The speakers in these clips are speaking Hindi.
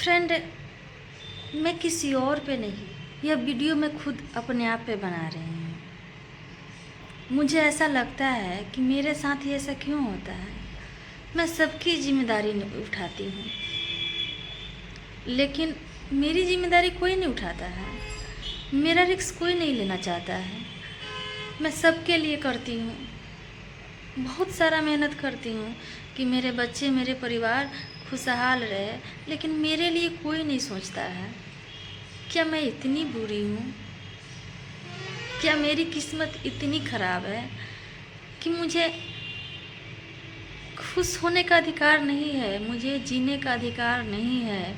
फ्रेंड, मैं किसी और पे नहीं, यह वीडियो मैं खुद अपने आप पे बना रही हूँ। मुझे ऐसा लगता है कि मेरे साथ ये ऐसा क्यों होता है। मैं सबकी जिम्मेदारी उठाती हूँ, लेकिन मेरी जिम्मेदारी कोई नहीं उठाता है। मेरा रिस्क कोई नहीं लेना चाहता है। मैं सबके लिए करती हूँ, बहुत सारा मेहनत करती हूँ कि मेरे बच्चे, मेरे परिवार खुशहाल रहे, लेकिन मेरे लिए कोई नहीं सोचता है। क्या मैं इतनी बुरी हूँ? क्या मेरी किस्मत इतनी ख़राब है कि मुझे खुश होने का अधिकार नहीं है, मुझे जीने का अधिकार नहीं है?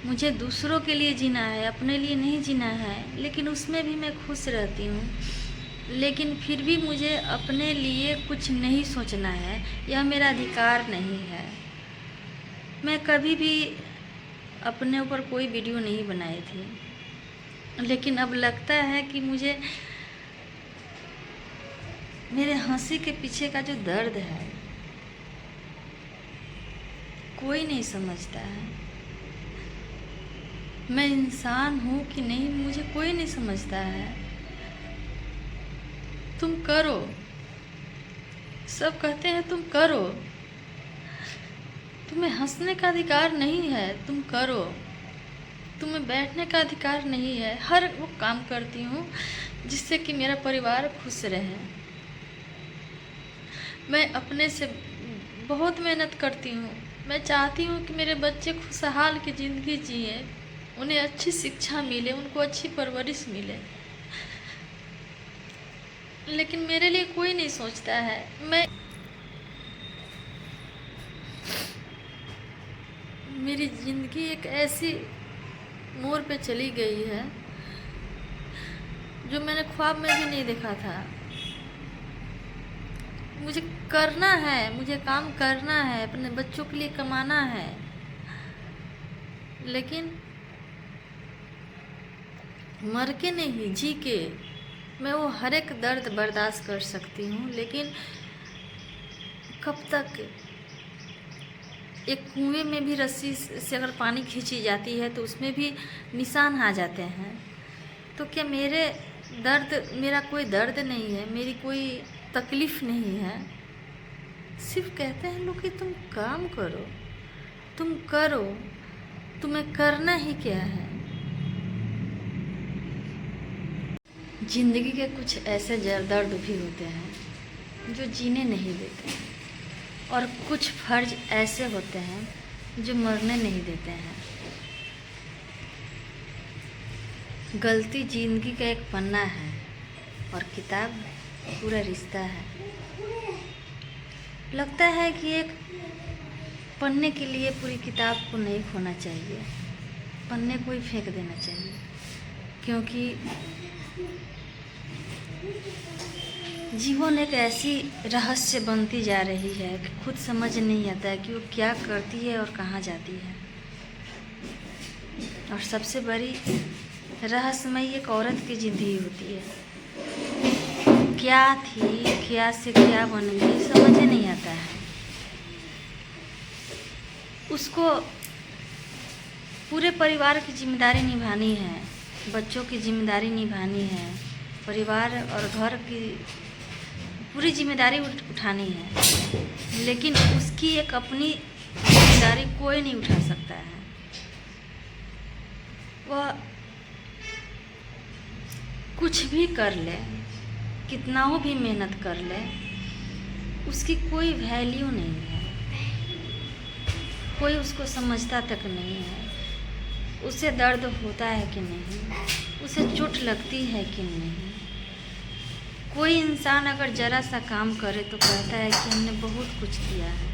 मुझे दूसरों के लिए जीना है, अपने लिए नहीं जीना है, लेकिन उसमें भी मैं खुश रहती हूँ। लेकिन फिर भी मुझे अपने लिए कुछ नहीं सोचना है, यह मेरा अधिकार नहीं है। मैं कभी भी अपने ऊपर कोई वीडियो नहीं बनाई थी, लेकिन अब लगता है कि मुझे मेरे हंसी के पीछे का जो दर्द है कोई नहीं समझता है। मैं इंसान हूँ कि नहीं, मुझे कोई नहीं समझता है। तुम करो, सब कहते हैं तुम करो, तुम्हें हंसने का अधिकार नहीं है, तुम करो। तुम्हें बैठने का अधिकार नहीं है। हर वो काम करती हूँ जिससे कि मेरा परिवार खुश रहे। मैं अपने से बहुत मेहनत करती हूँ। मैं चाहती हूँ कि मेरे बच्चे खुशहाल की ज़िंदगी जिए, उन्हें अच्छी शिक्षा मिले, उनको अच्छी परवरिश मिले, लेकिन मेरे लिए कोई नहीं सोचता है। मेरी ज़िंदगी एक ऐसी मोड़ पे चली गई है जो मैंने ख्वाब में भी नहीं देखा था। मुझे करना है, मुझे काम करना है, अपने बच्चों के लिए कमाना है, लेकिन मर के नहीं, जी के मैं वो हर एक दर्द बर्दाश्त कर सकती हूँ। लेकिन कब तक? एक कुएं में भी रस्सी से अगर पानी खींची जाती है तो उसमें भी निशान आ जाते हैं। तो क्या मेरा कोई दर्द नहीं है, मेरी कोई तकलीफ़ नहीं है? सिर्फ कहते हैं लोग कि तुम काम करो, तुम करो, तुम्हें करना ही क्या है। ज़िंदगी के कुछ ऐसे दर्द भी होते हैं जो जीने नहीं देते हैं, और कुछ फर्ज ऐसे होते हैं जो मरने नहीं देते हैं। गलती ज़िंदगी का एक पन्ना है और किताब पूरा रिश्ता है। लगता है कि एक पन्ने के लिए पूरी किताब को नहीं खोना चाहिए, पन्ने को ही फेंक देना चाहिए, क्योंकि जीवन एक ऐसी रहस्य बनती जा रही है कि खुद समझ नहीं आता है कि वो क्या करती है और कहाँ जाती है। और सबसे बड़ी रहस्यमयी एक औरत की ज़िंदगी होती है। क्या थी, क्या से क्या बन गई, समझ नहीं आता है। उसको पूरे परिवार की जिम्मेदारी निभानी है, बच्चों की जिम्मेदारी निभानी है, परिवार और घर की पूरी जिम्मेदारी उठानी है, लेकिन उसकी एक अपनी जिम्मेदारी कोई नहीं उठा सकता है। वह कुछ भी कर ले, कितना वो भी मेहनत कर ले, उसकी कोई वैल्यू नहीं है। कोई उसको समझता तक नहीं है। उसे दर्द होता है कि नहीं, उसे चोट लगती है कि नहीं। कोई इंसान अगर ज़रा सा काम करे तो कहता है कि हमने बहुत कुछ किया है।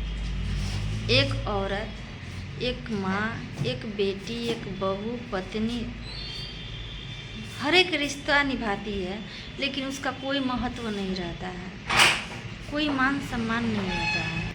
एक औरत, एक माँ, एक बेटी, एक बहू, पत्नी, हर एक रिश्ता निभाती है, लेकिन उसका कोई महत्व नहीं रहता है, कोई मान सम्मान नहीं होता है।